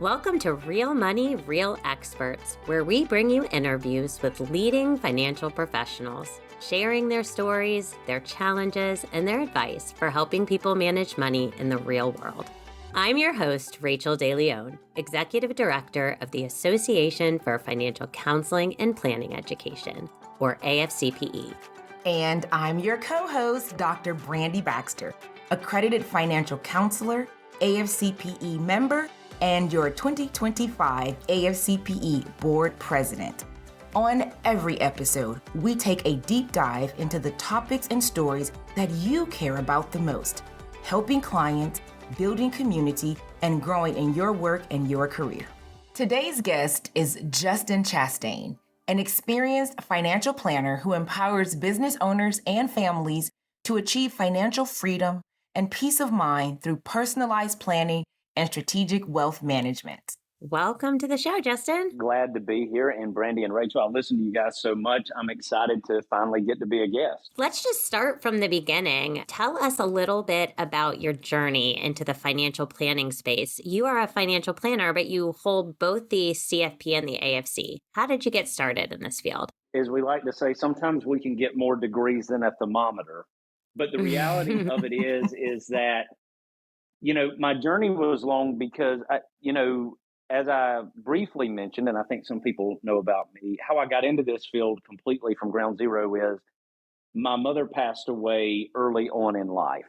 Welcome to Real Money, Real Experts, where we bring you interviews with leading financial professionals, sharing their stories, their challenges, and their advice for helping people manage money in the real world. I'm your host, Rachel DeLeon, Executive Director of the Association for Financial Counseling and Planning Education, or AFCPE. And I'm your co-host, Dr. Brandy Baxter, accredited financial counselor, AFCPE member, and your 2025 AFCPE board president. On every episode, we take a deep dive into the topics and stories that you care about the most, helping clients, building community, and growing in your work and your career. Today's guest is Justin Chastain, an experienced financial planner who empowers business owners and families to achieve financial freedom and peace of mind through personalized planning and strategic wealth management. Welcome to the show, Justin. Glad to be here. And Brandy and Rachel, I listen to you guys so much. I'm excited to finally get to be a guest. Let's just start from the beginning. Tell us a little bit about your journey into the financial planning space. You are a financial planner, but you hold both the CFP and the AFC. How did you get started in this field? As we like to say, sometimes we can get more degrees than a thermometer. But the reality of it is that, my journey was long because, as I briefly mentioned, and I think some people know about me, how I got into this field completely from ground zero is my mother passed away early on in life.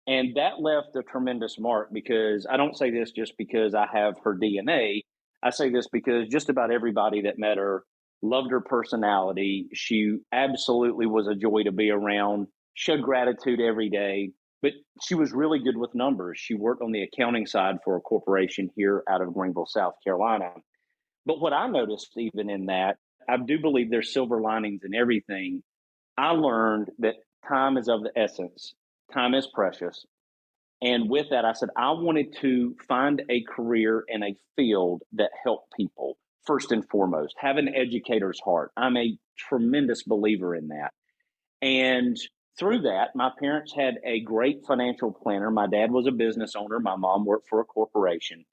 And that left a tremendous mark because I don't say this just because I have her DNA. I say this because just about everybody that met her loved her personality. She absolutely was a joy to be around, showed gratitude every day. But she was really good with numbers. She worked on the accounting side for a corporation here out of Greenville, South Carolina. But what I noticed even in that, I do believe there's silver linings in everything. I learned that time is of the essence. Time is precious. And with that, I said, I wanted to find a career in a field that helped people, first and foremost, have an educator's heart. I'm a tremendous believer in that. And through that, my parents had a great financial planner. My dad was a business owner. My mom worked for a corporation.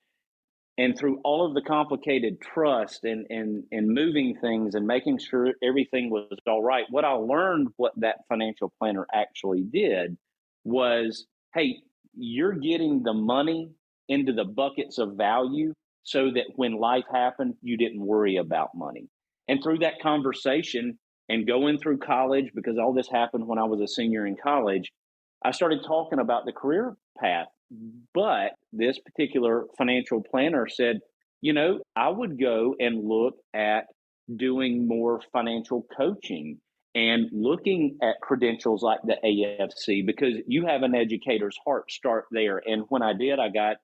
And through all of the complicated trust and moving things and making sure everything was all right, what I learned what that financial planner actually did was, hey, you're getting the money into the buckets of value so that when life happened, you didn't worry about money. And through that conversation, and going through college, because all this happened when I was a senior in college, I started talking about the career path. But this particular financial planner said, I would go and look at doing more financial coaching and looking at credentials like the AFC, because you have an educator's heart, start there. And when I did, I got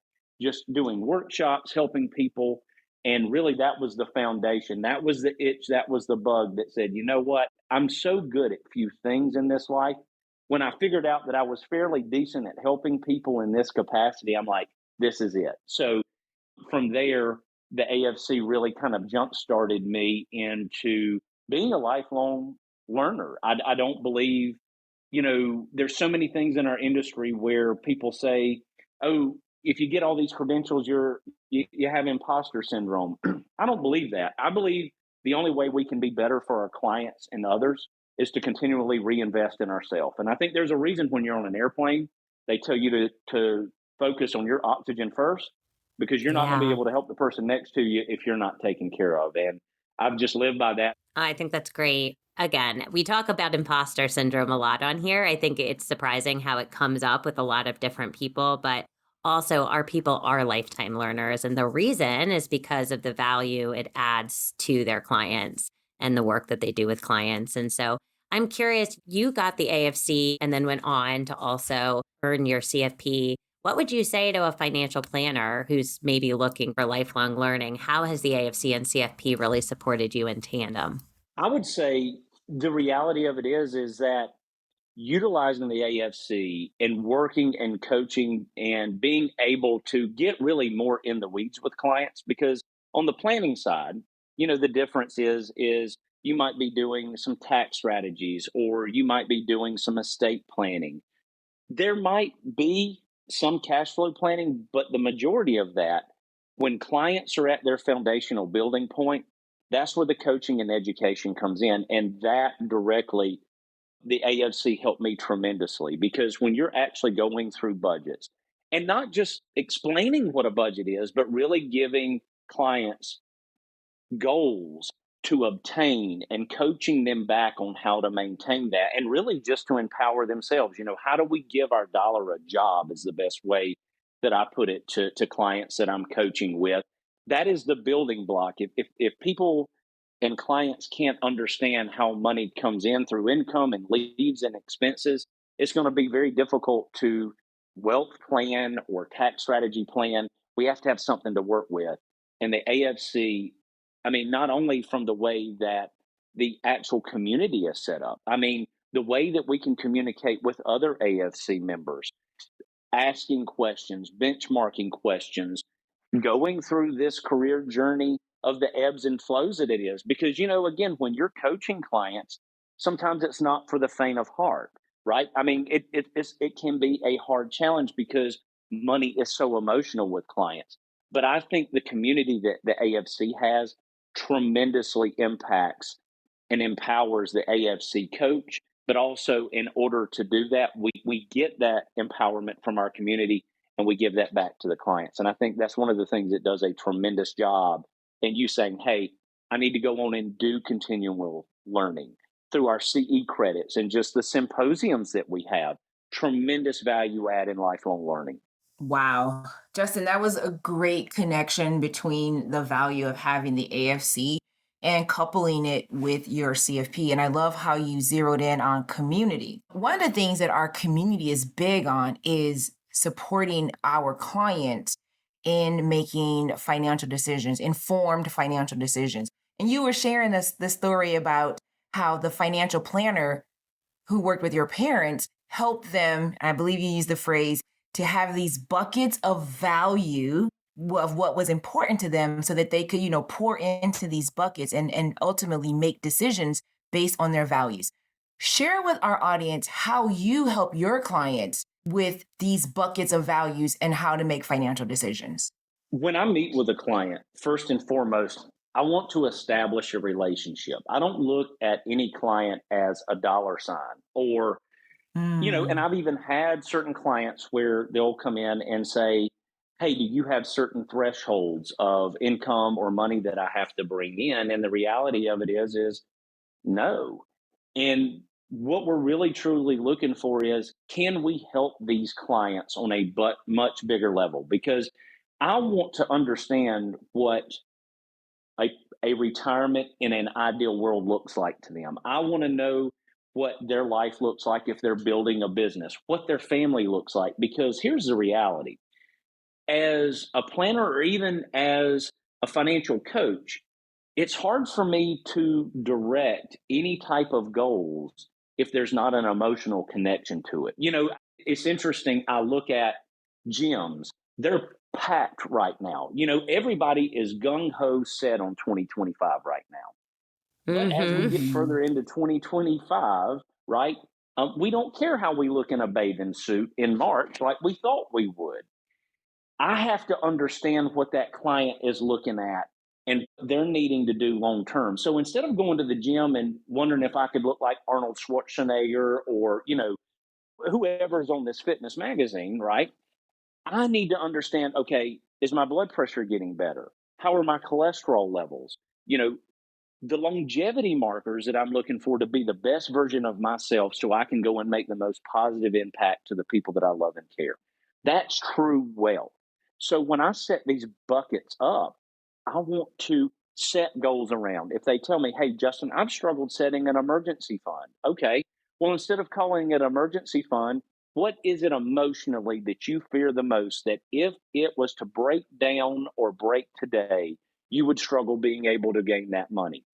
just doing workshops, helping people. And really, that was the foundation. That was the itch. That was the bug that said, you know what? I'm so good at few things in this life. When I figured out that I was fairly decent at helping people in this capacity, I'm like, this is it. So from there, the AFC really kind of jump-started me into being a lifelong learner. I don't believe, there's so many things in our industry where people say, oh, if you get all these credentials, you have imposter syndrome. I don't believe that. I believe the only way we can be better for our clients and others is to continually reinvest in ourselves. And I think there's a reason when you're on an airplane, they tell you to focus on your oxygen first, because you're not going to be able to help the person next to you if you're not taken care of. And I've just lived by that. I think that's great. Again, we talk about imposter syndrome a lot on here. I think it's surprising how it comes up with a lot of different people, but also, our people are lifetime learners. And the reason is because of the value it adds to their clients and the work that they do with clients. And so I'm curious, you got the AFC and then went on to also earn your CFP. What would you say to a financial planner who's maybe looking for lifelong learning? How has the AFC and CFP really supported you in tandem? I would say the reality of it is that utilizing the AFC and working and coaching and being able to get really more in the weeds with clients, because on the planning side, the difference is you might be doing some tax strategies, or you might be doing some estate planning. There might be some cash flow planning, but the majority of that When clients are at their foundational building point, that's where the coaching and education comes in. And that directly, the AFC helped me tremendously because when you're actually going through budgets and not just explaining what a budget is, but really giving clients goals to obtain and coaching them back on how to maintain that and really just to empower themselves. How do we give our dollar a job is the best way that I put it to clients that I'm coaching with. That is the building block. If people and clients can't understand how money comes in through income and leaves and expenses, it's going to be very difficult to wealth plan or tax strategy plan. We have to have something to work with. And the AFC, I mean, not only from the way that the actual community is set up, I mean, the way that we can communicate with other AFC members, asking questions, benchmarking questions, going through this career journey of the ebbs and flows that it is. Because, again, when you're coaching clients, sometimes it's not for the faint of heart, right? I mean, it can be a hard challenge because money is so emotional with clients. But I think the community that the AFC has tremendously impacts and empowers the AFC coach. But also, in order to do that, we get that empowerment from our community and we give that back to the clients. And I think that's one of the things that does a tremendous job. And you saying, hey, I need to go on and do continual learning through our CE credits and just the symposiums that we have. Tremendous value add in lifelong learning. Wow. Justin, that was a great connection between the value of having the AFC and coupling it with your CFP. And I love how you zeroed in on community. One of the things that our community is big on is supporting our clients in making financial decisions, informed financial decisions. And you were sharing this story about how the financial planner who worked with your parents helped them, and I believe you used the phrase, to have these buckets of value of what was important to them so that they could, pour into these buckets and ultimately make decisions based on their values. Share with our audience how you help your clients with these buckets of values and how to make financial decisions. When I meet with a client, first and foremost, I want to establish a relationship. I don't look at any client as a dollar sign or and I've even had certain clients where they'll come in and say, hey, do you have certain thresholds of income or money that I have to bring in? And the reality of it is no. And what we're really truly looking for is, can we help these clients on a much bigger level? Because I want to understand what a, a retirement in an ideal world looks like to them. I want to know what their life looks like if they're building a business, what their family looks like. Because here's the reality: as a planner or even as a financial coach, it's hard for me to direct any type of goals if there's not an emotional connection to it. It's interesting. I look at gyms, they're packed right now. Everybody is gung ho set on 2025 right now. But as we get further into 2025, right, we don't care how we look in a bathing suit in March like we thought we would. I have to understand what that client is looking at and they're needing to do long term. So instead of going to the gym and wondering if I could look like Arnold Schwarzenegger or, whoever's on this fitness magazine, right? I need to understand, okay, is my blood pressure getting better? How are my cholesterol levels? The longevity markers that I'm looking for to be the best version of myself so I can go and make the most positive impact to the people that I love and care. That's true wealth. So when I set these buckets up, I want to set goals around. If they tell me, hey, Justin, I've struggled setting an emergency fund. Okay, well, instead of calling it emergency fund, what is it emotionally that you fear the most that if it was to break down or break today, you would struggle being able to gain that money?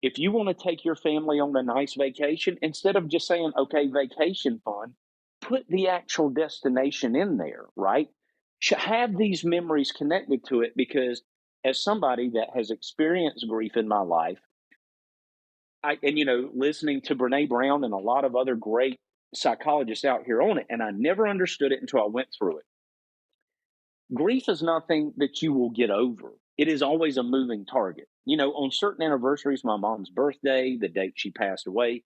If you want to take your family on a nice vacation, instead of just saying, okay, vacation fund, put the actual destination in there, right? Have these memories connected to it because as somebody that has experienced grief in my life, listening to Brene Brown and a lot of other great psychologists out here on it, and I never understood it until I went through it. grief is nothing that you will get over. It is always a moving target. On certain anniversaries, my mom's birthday, the date she passed away,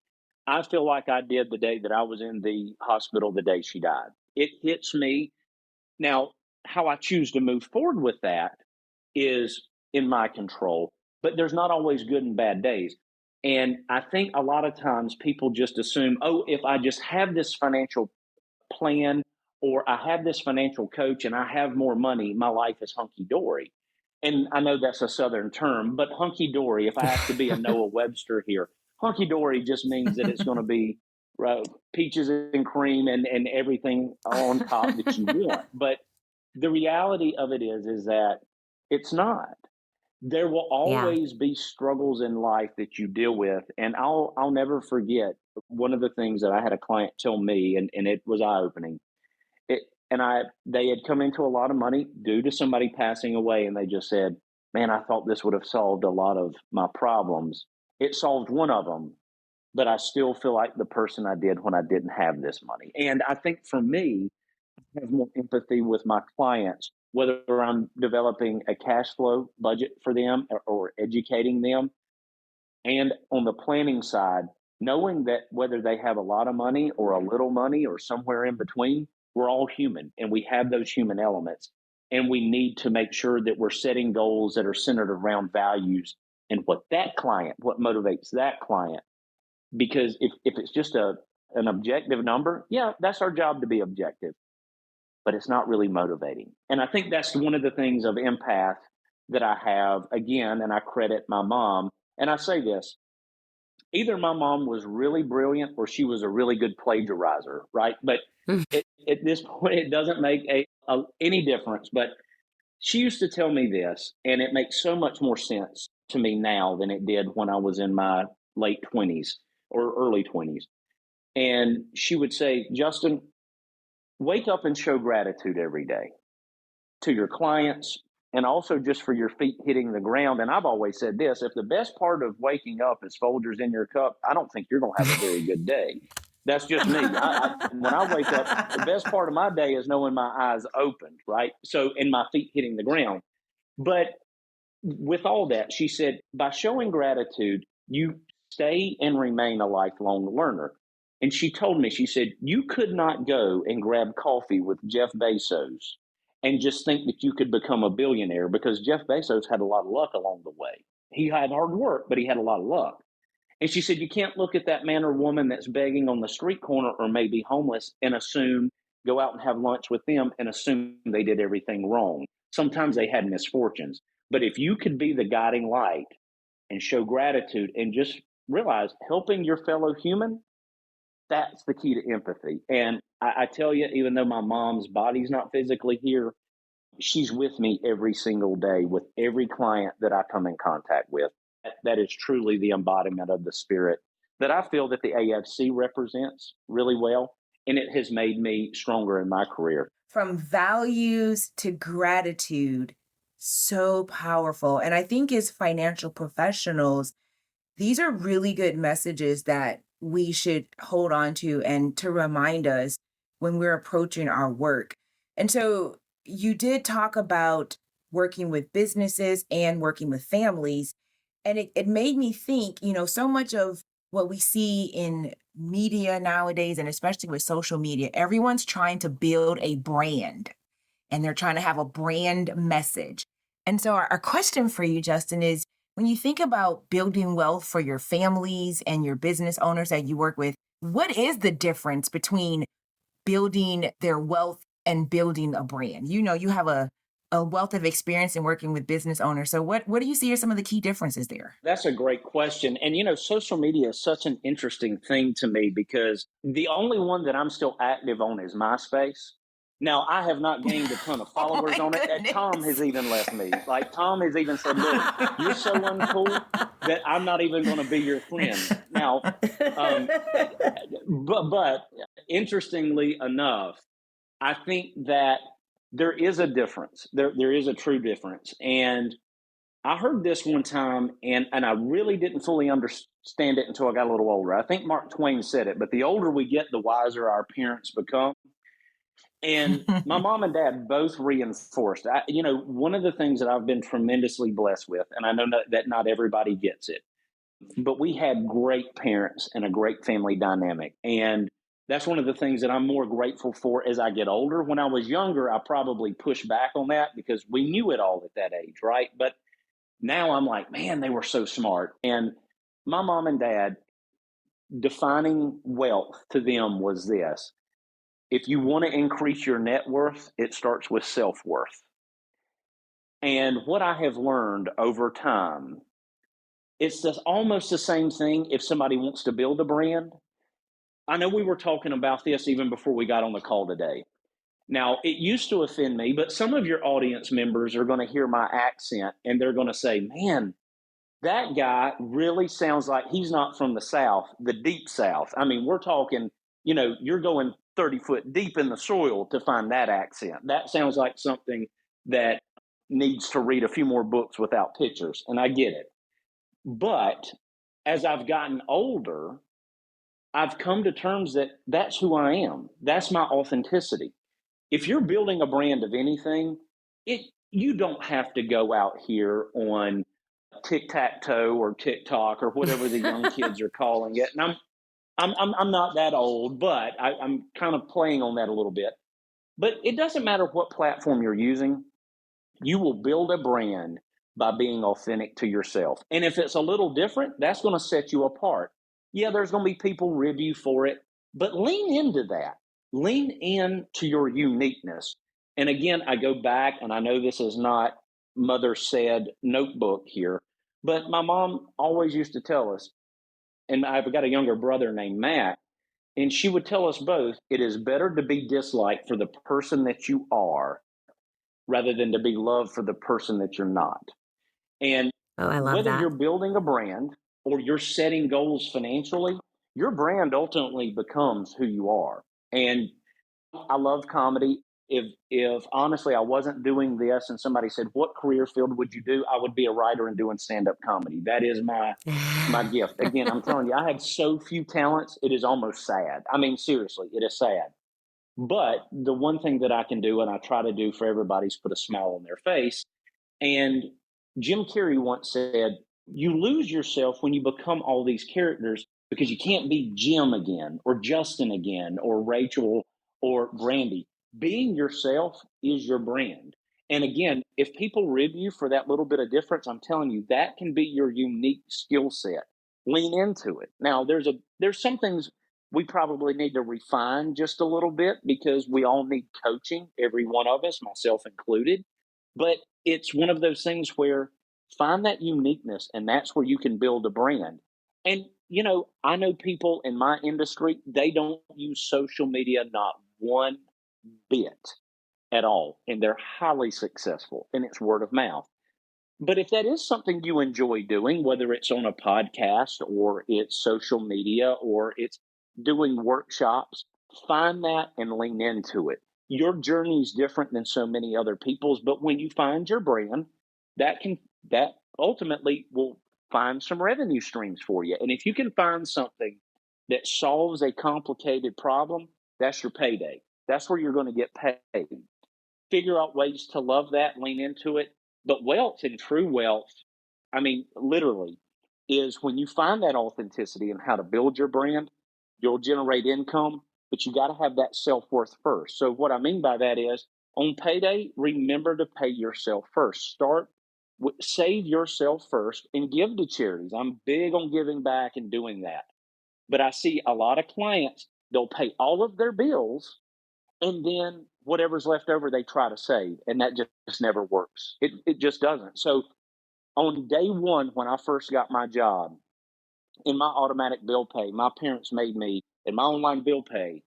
I feel like I did the day that I was in the hospital, the day she died. It hits me. Now, how I choose to move forward with that is in my control, but there's not always good and bad days. And I think a lot of times people just assume, oh, if I just have this financial plan or I have this financial coach and I have more money, my life is hunky dory. And I know that's a Southern term, but hunky dory, if I have to be a Noah Webster here, hunky dory just means that it's going to be peaches and cream and everything on top that you want. But the reality of it is that it's not. There will Yeah. always be struggles in life that you deal with. And I'll never forget one of the things that I had a client tell me, and it was eye opening. They had come into a lot of money due to somebody passing away, and they just said, "Man, I thought this would have solved a lot of my problems. It solved one of them, but I still feel like the person I did when I didn't have this money." And I think for me, I have more empathy with my clients, whether I'm developing a cash flow budget for them or educating them. And on the planning side, knowing that whether they have a lot of money or a little money or somewhere in between, we're all human and we have those human elements. And we need to make sure that we're setting goals that are centered around values and what motivates that client. Because if it's just an objective number, yeah, that's our job to be objective, but it's not really motivating. And I think that's one of the things of empath that I have again, and I credit my mom. And I say this, either my mom was really brilliant or she was a really good plagiarizer, right? But at this point, it doesn't make any difference. But she used to tell me this, and it makes so much more sense to me now than it did when I was in my late 20s or early 20s. And she would say, Justin, wake up and show gratitude every day to your clients and also just for your feet hitting the ground. And I've always said this, if the best part of waking up is Folgers in your cup, I don't think you're going to have a very good day. That's just me. When I wake up, the best part of my day is knowing my eyes opened, right? So, and my feet hitting the ground. But with all that, she said, by showing gratitude, you stay and remain a lifelong learner. And she told me, she said, you could not go and grab coffee with Jeff Bezos and just think that you could become a billionaire because Jeff Bezos had a lot of luck along the way. He had hard work, but he had a lot of luck. And she said, you can't look at that man or woman that's begging on the street corner or maybe homeless and go out and have lunch with them and assume they did everything wrong. Sometimes they had misfortunes. But if you could be the guiding light and show gratitude and just realize helping your fellow human, that's the key to empathy. And I tell you, even though my mom's body's not physically here, she's with me every single day with every client that I come in contact with. That is truly the embodiment of the spirit that I feel that the AFC represents really well. And it has made me stronger in my career. From values to gratitude, so powerful. And I think as financial professionals, these are really good messages that we should hold on to and to remind us when we're approaching our work. And so you did talk about working with businesses and working with families. And it made me think, so much of what we see in media nowadays, and especially with social media, everyone's trying to build a brand and they're trying to have a brand message. And so our question for you, Justin, is when you think about building wealth for your families and your business owners that you work with, what is the difference between building their wealth and building a brand? You have a wealth of experience in working with business owners. So what do you see are some of the key differences there? That's a great question. And, social media is such an interesting thing to me because the only one that I'm still active on is MySpace. Now, I have not gained a ton of followers on it. Tom has even left me. Like, Tom has even said, look, you're so uncool that I'm not even going to be your friend. Now, but interestingly enough, I think that there is a difference. There is a true difference. And I heard this one time, and I really didn't fully understand it until I got a little older. I think Mark Twain said it, but the older we get, the wiser our parents become. And my mom and dad both reinforced. One of the things that I've been tremendously blessed with, and I know that not everybody gets it, but we had great parents and a great family dynamic. And that's one of the things that I'm more grateful for as I get older. When I was younger, I probably pushed back on that because we knew it all at that age, right? But now I'm like, man, they were so smart. And my mom and dad, defining wealth to them was this: if you want to increase your net worth, it starts with self worth. And what I have learned over time, it's just almost the same thing if somebody wants to build a brand. I know we were talking about this even before we got on the call today. Now, it used to offend me, but some of your audience members are going to hear my accent and they're going to say, man, that guy really sounds like he's not from the South, the deep South. I mean, we're talking, you're going 30 foot deep in the soil to find that accent. That sounds like something that needs to read a few more books without pictures. And I get it. But as I've gotten older, I've come to terms that that's who I am. That's my authenticity. If you're building a brand of anything, you don't have to go out here on tic-tac-toe or TikTok or whatever the young kids are calling it. And I'm not that old, but I'm kind of playing on that a little bit. But it doesn't matter what platform you're using. You will build a brand by being authentic to yourself. And if it's a little different, that's going to set you apart. Yeah, there's going to be people rib you for it, but lean into that. Lean into your uniqueness. And again, I go back, and I know this is not mother said notebook here, but my mom always used to tell us, and I've got a younger brother named Matt, and she would tell us both, it is better to be disliked for the person that you are rather than to be loved for the person that you're not. And Oh, I love whether you're that. building a brand or you're setting goals financially, your brand ultimately becomes who you are. And I love comedy. If honestly I wasn't doing this and somebody said, "What career field would you do?" I would be a writer and doing stand-up comedy. That is my gift. Again, I'm telling you, I have so few talents, it is almost sad. I mean, seriously, it is sad. But the one thing that I can do, and I try to do for everybody, is put a smile on their face. And Jim Carrey once said, you lose yourself when you become all these characters because you can't be Jim again, or Justin again, or Rachel, or Brandy. Being yourself is your brand. And again, if people rib you for that little bit of difference, I'm telling you, that can be your unique skill set. Lean into it. Now, there's some things we probably need to refine just a little bit because we all need coaching, every one of us, myself included. But it's one of those things where find that uniqueness, and that's where you can build a brand. And, I know people in my industry, they don't use social media not one bit at all, and they're highly successful, and it's word of mouth. But if that is something you enjoy doing, whether it's on a podcast or it's social media or it's doing workshops, find that and lean into it. Your journey is different than so many other people's, but when you find your brand, that ultimately will find some revenue streams for you. And if you can find something that solves a complicated problem, that's your payday. That's where you're going to get paid. Figure out ways to love that, lean into it. But wealth and true wealth, I mean, literally, is when you find that authenticity and how to build your brand, you'll generate income, but you got to have that self worth first. So, what I mean by that is on payday, remember to pay yourself first. Save yourself first and give to charities. I'm big on giving back and doing that. But I see a lot of clients, they'll pay all of their bills and then whatever's left over they try to save, and that just never works. It just doesn't. So on day one, when I first got my job, in my automatic bill pay, my parents made me, in my online bill pay,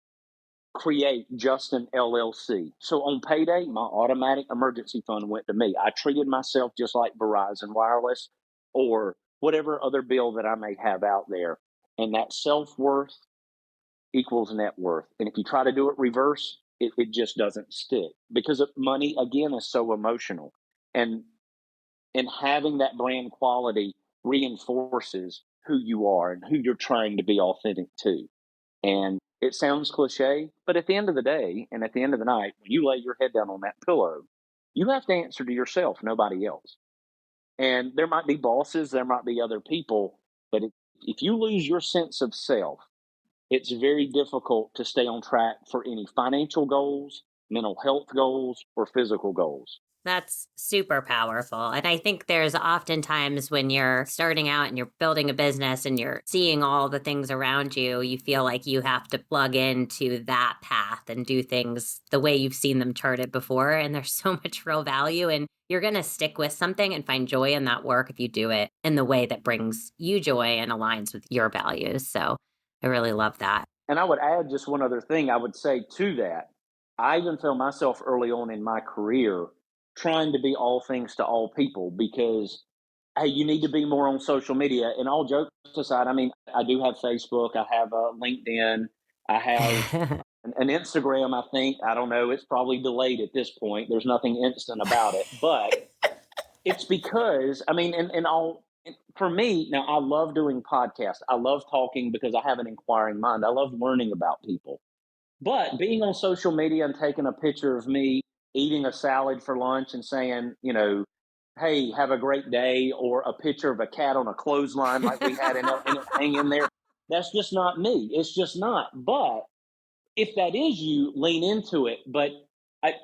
create Justin LLC. So on payday, my automatic emergency fund went to me. I treated myself just like Verizon Wireless or whatever other bill that I may have out there. And that self-worth equals net worth. And if you try to do it reverse, it just doesn't stick because money, again, is so emotional. And having that brand quality reinforces who you are and who you're trying to be authentic to. And It sounds cliche, but at the end of the day and at the end of the night, when you lay your head down on that pillow, you have to answer to yourself, nobody else. And there might be bosses, there might be other people, but if you lose your sense of self, it's very difficult to stay on track for any financial goals, mental health goals, or physical goals. That's super powerful. And I think there's oftentimes when you're starting out and you're building a business and you're seeing all the things around you, you feel like you have to plug into that path and do things the way you've seen them charted before. And there's so much real value. And you're going to stick with something and find joy in that work if you do it in the way that brings you joy and aligns with your values. So I really love that. And I would add just one other thing I would say to that. I even found myself early on in my career trying to be all things to all people because, hey, you need to be more on social media. And all jokes aside, I mean, I do have Facebook, I have LinkedIn, I have an Instagram, I think. I don't know, it's probably delayed at this point. There's nothing instant about it. But it's because, I mean, and all, for me, now I love doing podcasts. I love talking because I have an inquiring mind. I love learning about people. But being on social media and taking a picture of me eating a salad for lunch and saying, hey, have a great day, or a picture of a cat on a clothesline like we had and it hang in there, that's just not me. It's just not. But if that is you, lean into it. But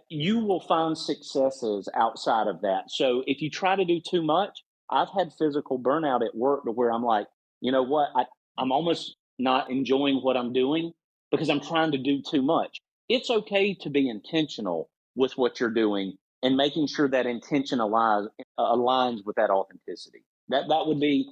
you will find successes outside of that. So if you try to do too much, I've had physical burnout at work to where I'm like, you know what? I'm almost not enjoying what I'm doing because I'm trying to do too much. It's okay to be intentional with what you're doing and making sure that intention aligns with that authenticity. That would be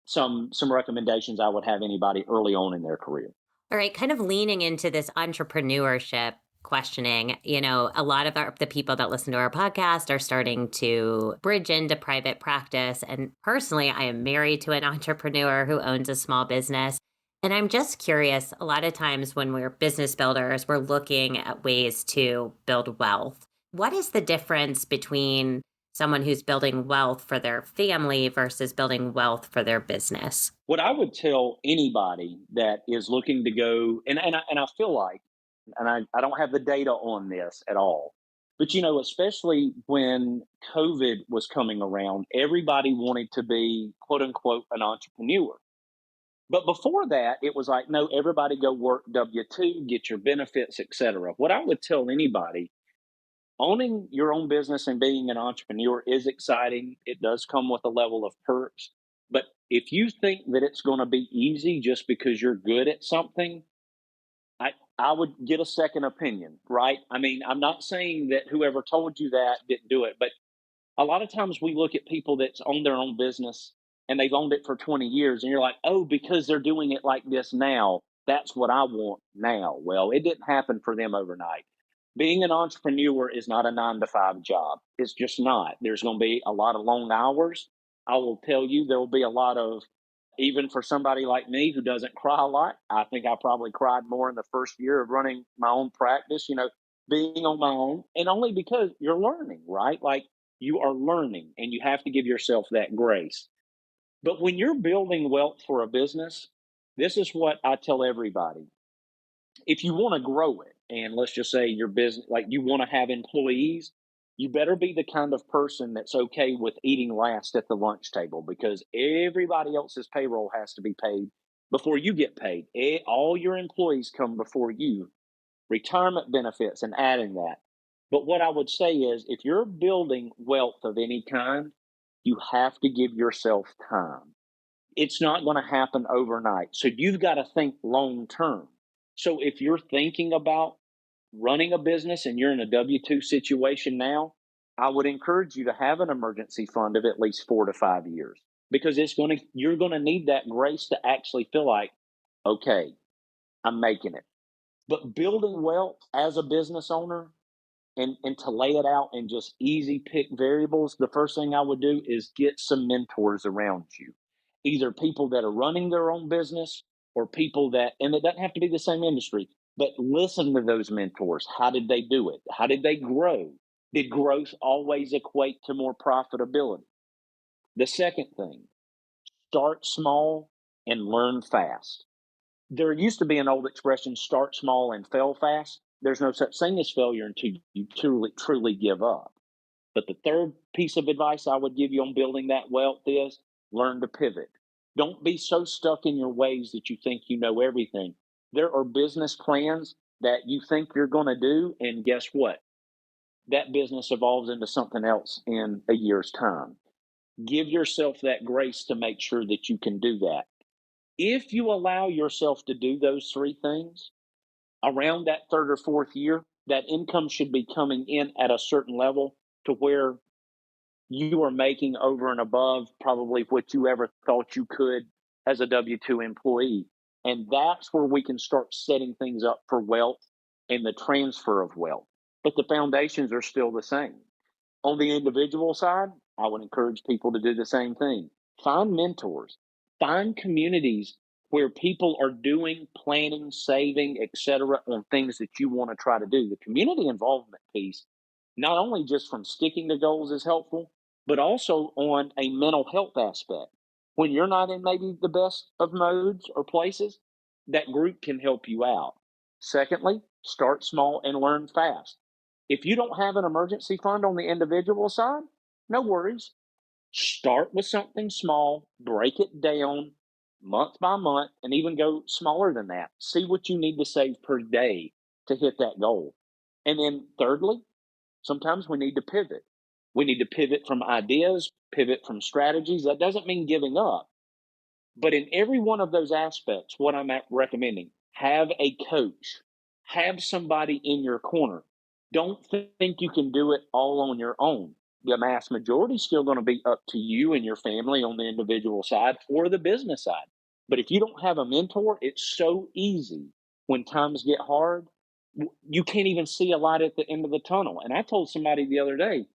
some recommendations I would have anybody early on in their career. All right, kind of leaning into this entrepreneurship questioning, a lot of the people that listen to our podcast are starting to bridge into private practice. And personally, I am married to an entrepreneur who owns a small business. And I'm just curious, a lot of times when we're business builders, we're looking at ways to build wealth. What is the difference between someone who's building wealth for their family versus building wealth for their business? What I would tell anybody that is looking to go, and I feel like, and I don't have the data on this at all, but especially when COVID was coming around, everybody wanted to be quote unquote an entrepreneur. But before that, it was like, no, everybody go work W-2, get your benefits, etc. What I would tell anybody, owning your own business and being an entrepreneur is exciting. It does come with a level of perks. But if you think that it's going to be easy just because you're good at something, I would get a second opinion, right? I mean, I'm not saying that whoever told you that didn't do it, but a lot of times we look at people that's owned their own business and they've owned it for 20 years, and you're like, oh, because they're doing it like this now, that's what I want now. Well, it didn't happen for them overnight. Being an entrepreneur is not a 9 to 5 job. It's just not. There's going to be a lot of long hours. I will tell you, there will be a lot of, even for somebody like me who doesn't cry a lot, I think I probably cried more in the first year of running my own practice, being on my own, and only because you're learning, right? Like, you are learning and you have to give yourself that grace. But when you're building wealth for a business, this is what I tell everybody. If you want to grow it, and let's just say your business, like you want to have employees, you better be the kind of person that's okay with eating last at the lunch table because everybody else's payroll has to be paid before you get paid. All your employees come before you, retirement benefits, and adding that. But what I would say is if you're building wealth of any kind, you have to give yourself time. It's not going to happen overnight. So you've got to think long term. So if you're thinking about running a business and you're in a W-2 situation now, I would encourage you to have an emergency fund of at least 4 to 5 years because you're going to need that grace to actually feel like, okay, I'm making it. But building wealth as a business owner and to lay it out in just easy pick variables, the first thing I would do is get some mentors around you, either people that are running their own business or people that, and it doesn't have to be the same industry, but listen to those mentors. How did they do it? How did they grow? Did growth always equate to more profitability? The second thing, start small and learn fast. There used to be an old expression, start small and fail fast. There's no such thing as failure until you truly give up. But the third piece of advice I would give you on building that wealth is learn to pivot. Don't be so stuck in your ways that you think you know everything. There are business plans that you think you're going to do, and guess what? That business evolves into something else in a year's time. Give yourself that grace to make sure that you can do that. If you allow yourself to do those three things, around that third or fourth year, that income should be coming in at a certain level to where you are making over and above probably what you ever thought you could as a W 2 employee. And that's where we can start setting things up for wealth and the transfer of wealth. But the foundations are still the same. On the individual side, I would encourage people to do the same thing. Find mentors, find communities where people are doing planning, saving, etc., on things that you want to try to do. The community involvement piece, not only just from sticking to goals is helpful, but also on a mental health aspect. When you're not in maybe the best of modes or places, that group can help you out. Secondly, start small and learn fast. If you don't have an emergency fund on the individual side, no worries. Start with something small, break it down month by month, and even go smaller than that. See what you need to save per day to hit that goal. And then, thirdly, sometimes we need to pivot. We need to pivot from ideas, pivot from strategies. That doesn't mean giving up. But in every one of those aspects, what I'm recommending, have a coach, have somebody in your corner. Don't think you can do it all on your own. The mass majority is still going to be up to you and your family on the individual side or the business side. But if you don't have a mentor, it's so easy when times get hard. You can't even see a light at the end of the tunnel. And I told somebody the other day,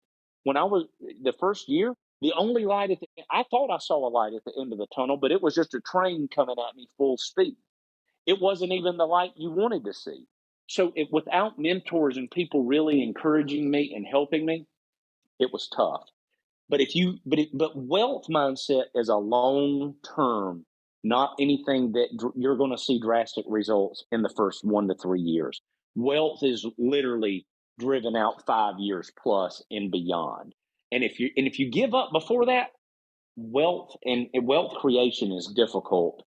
when I was the first year, the only light at the end, I thought I saw a light at the end of the tunnel, but it was just a train coming at me full speed. It wasn't even the light you wanted to see. So without mentors and people really encouraging me and helping me, it was tough. But wealth mindset is a long term, not anything that you're going to see drastic results in the first 1 to 3 years. Wealth is literally driven out 5 years plus and beyond. And if you give up before that, wealth creation is difficult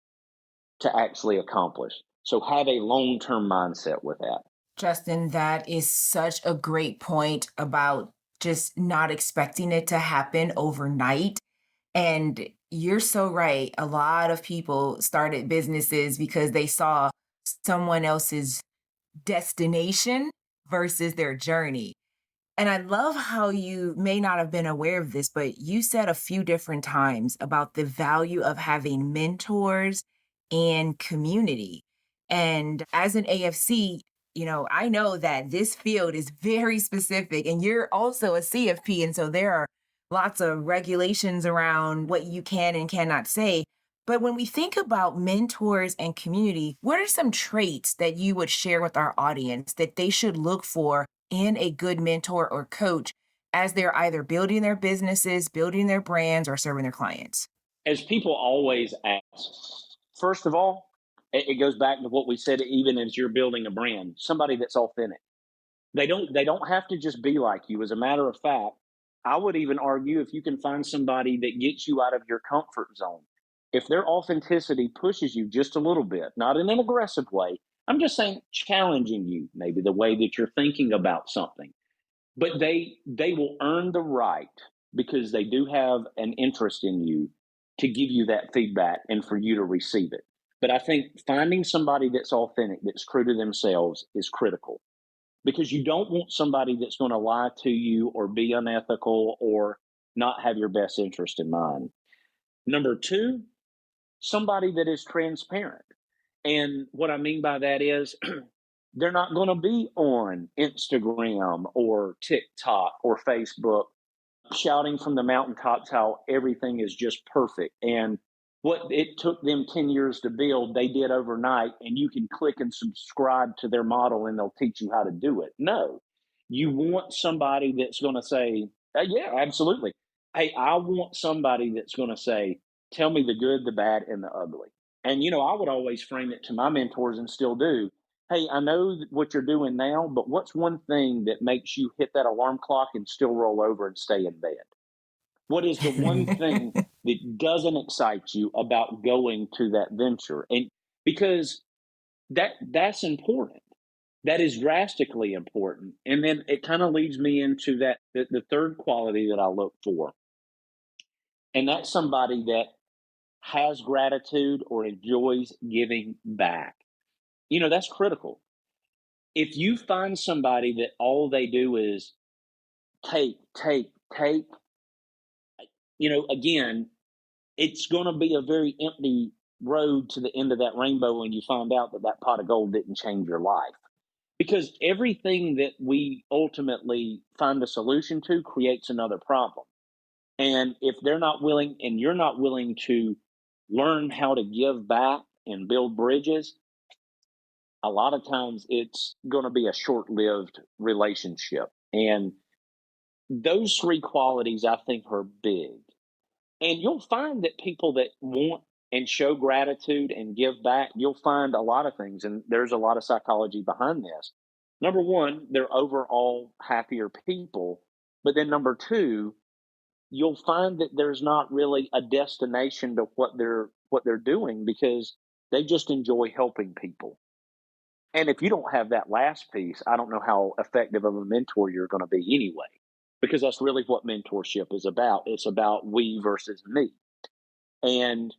to actually accomplish. So have a long term mindset with that. Justin, that is such a great point about just not expecting it to happen overnight. And you're so right. A lot of people started businesses because they saw someone else's destination versus their journey. And I love how you may not have been aware of this, but you said a few different times about the value of having mentors and community. And as an AFC, I know that this field is very specific, and you're also a CFP. And so there are lots of regulations around what you can and cannot say. But when we think about mentors and community, what are some traits that you would share with our audience that they should look for in a good mentor or coach as they're either building their businesses, building their brands, or serving their clients? As people always ask, first of all, it goes back to what we said, even as you're building a brand, somebody that's authentic. They don't have to just be like you. As a matter of fact, I would even argue if you can find somebody that gets you out of your comfort zone. If their authenticity pushes you just a little bit, not in an aggressive way, I'm just saying challenging you, maybe the way that you're thinking about something. But they will earn the right because they do have an interest in you to give you that feedback and for you to receive it. But I think finding somebody that's authentic, that's true to themselves is critical because you don't want somebody that's going to lie to you or be unethical or not have your best interest in mind. Number two, somebody that is transparent. And what I mean by that is they're not going to be on Instagram or TikTok or Facebook shouting from the mountaintops how everything is just perfect. And what it took them 10 years to build, they did overnight, and you can click and subscribe to their model and they'll teach you how to do it. No, you want somebody that's going to say, yeah, absolutely. Hey, I want somebody that's going to say, tell me the good, the bad, and the ugly. And, I would always frame it to my mentors and still do. Hey, I know what you're doing now, but what's one thing that makes you hit that alarm clock and still roll over and stay in bed? What is the one thing that doesn't excite you about going to that venture? And because that's important. That is drastically important. And then it kind of leads me into that the third quality that I look for. And that's somebody that has gratitude or enjoys giving back. That's critical. If you find somebody that all they do is take, again, it's going to be a very empty road to the end of that rainbow when you find out that pot of gold didn't change your life. Because everything that we ultimately find a solution to creates another problem. And if they're not willing and you're not willing to learn how to give back and build bridges, a lot of times it's going to be a short lived relationship. And those three qualities I think are big. And you'll find that people that want and show gratitude and give back, you'll find a lot of things. And there's a lot of psychology behind this. Number one, they're overall happier people. But then number two, you'll find that there's not really a destination to what they're doing because they just enjoy helping people. And if you don't have that last piece, I don't know how effective of a mentor you're going to be anyway, because that's really what mentorship is about. It's about we versus me. And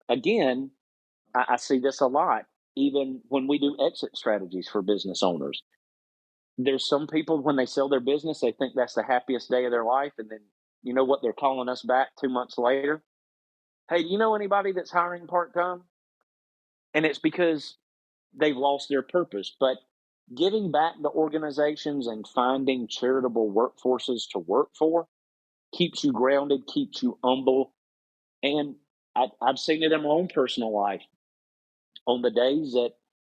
again, I see this a lot, even when we do exit strategies for business owners. There's some people, when they sell their business, they think that's the happiest day of their life. And then, you know what, they're calling us back 2 months later. Hey, do you know anybody that's hiring part-time? And it's because they've lost their purpose. But giving back to organizations and finding charitable workforces to work for keeps you grounded, keeps you humble. And I've seen it in my own personal life. On the days that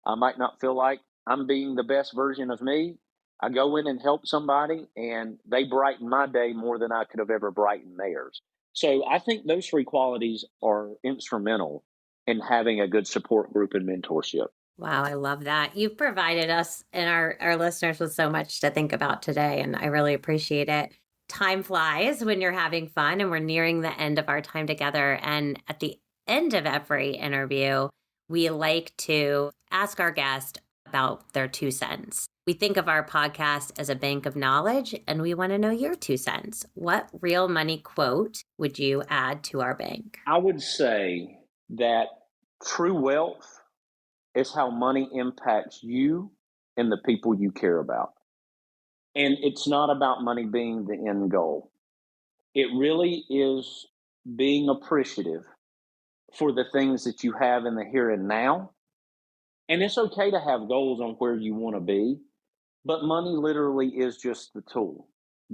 I might not feel like I'm being the best version of me, I go in and help somebody, and they brighten my day more than I could have ever brightened theirs. So I think those three qualities are instrumental in having a good support group and mentorship. Wow, I love that. You've provided us and our listeners with so much to think about today, and I really appreciate it. Time flies when you're having fun, and we're nearing the end of our time together. And at the end of every interview, we like to ask our guest about their 2 cents. We think of our podcast as a bank of knowledge, and we want to know your 2 cents. What real money quote would you add to our bank? I would say that true wealth is how money impacts you and the people you care about. And it's not about money being the end goal. It really is being appreciative for the things that you have in the here and now. And it's okay to have goals on where you want to be, but money literally is just the tool.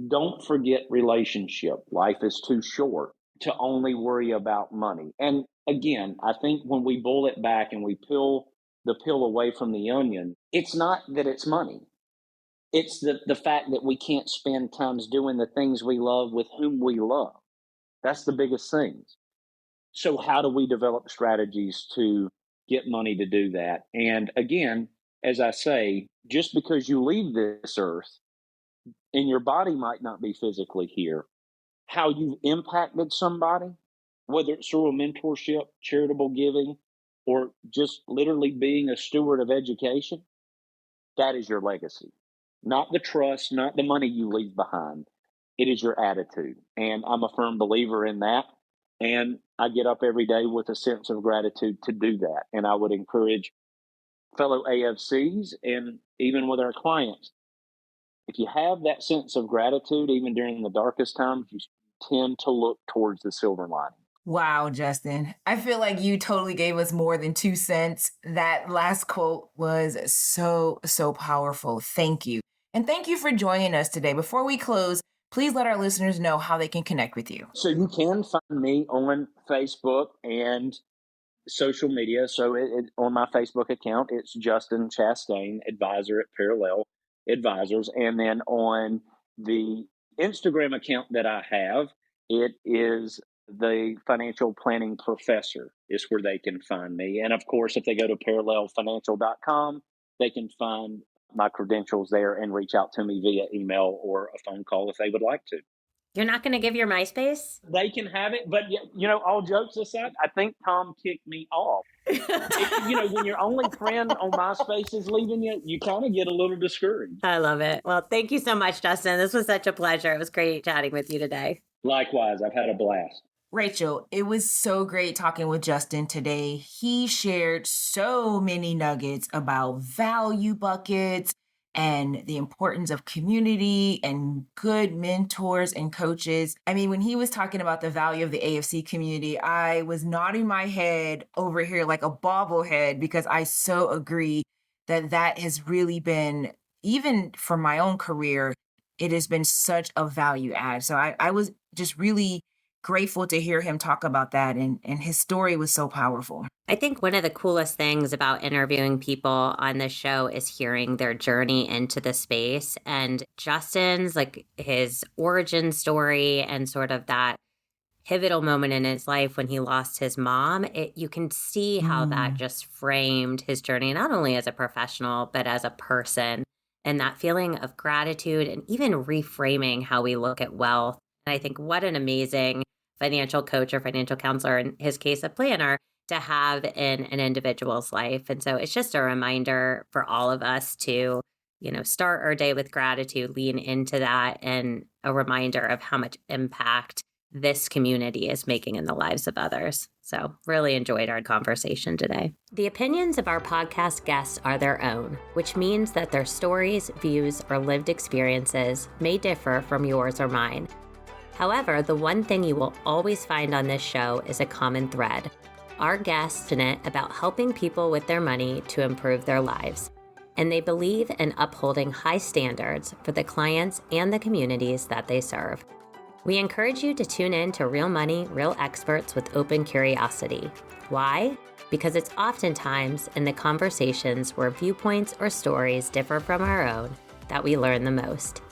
Don't forget relationship. Life is too short to only worry about money. And again, I think when we boil it back and we peel the peel away from the onion, it's not that it's money. It's the fact that we can't spend times doing the things we love with whom we love. That's the biggest thing. So how do we develop strategies to get money to do that? And again, as I say, just because you leave this earth and your body might not be physically here, how you've impacted somebody, whether it's through a mentorship, charitable giving, or just literally being a steward of education, that is your legacy. Not the trust, not the money you leave behind. It is your attitude. And I'm a firm believer in that. And I get up every day with a sense of gratitude to do that. And I would encourage fellow AFCs and even with our clients, if you have that sense of gratitude, even during the darkest times, you tend to look towards the silver lining. Wow, Justin. I feel like you totally gave us more than 2 cents. That last quote was so powerful. Thank you. And thank you for joining us today. Before we close, please let our listeners know how they can connect with you. So you can find me on Facebook and social media. So on my Facebook account, it's Justin Chastain, advisor at Parallel Advisors. And then on the Instagram account that I have, it is The Financial Planning Professor is where they can find me. And of course, if they go to parallelfinancial.com, they can find my credentials there and reach out to me via email or a phone call if they would like to. You're not going to give your MySpace? They can have it, but all jokes aside, I think Tom kicked me off. When your only friend on MySpace is leaving you, you kind of get a little discouraged. I love it. Well, thank you so much, Justin. This was such a pleasure. It was great chatting with you today. Likewise, I've had a blast. Rachel, it was so great talking with Justin today. He shared so many nuggets about value buckets and the importance of community and good mentors and coaches. I mean, when he was talking about the value of the AFC community, I was nodding my head over here like a bobblehead because I so agree that has really been, even for my own career, it has been such a value add. So I was just really grateful to hear him talk about that. And his story was so powerful. I think one of the coolest things about interviewing people on this show is hearing their journey into the space. And Justin's, like, his origin story and sort of that pivotal moment in his life when he lost his mom, you can see how that just framed his journey, not only as a professional, but as a person. And that feeling of gratitude and even reframing how we look at wealth. And I think what an amazing financial coach or financial counselor, in his case, a planner, to have in an individual's life. And so it's just a reminder for all of us to, start our day with gratitude, lean into that, and a reminder of how much impact this community is making in the lives of others. So really enjoyed our conversation today. The opinions of our podcast guests are their own, which means that their stories, views, or lived experiences may differ from yours or mine. However, the one thing you will always find on this show is a common thread. Our guests passionate about helping people with their money to improve their lives, and they believe in upholding high standards for the clients and the communities that they serve. We encourage you to tune in to Real Money, Real Experts with open curiosity. Why? Because it's oftentimes in the conversations where viewpoints or stories differ from our own that we learn the most.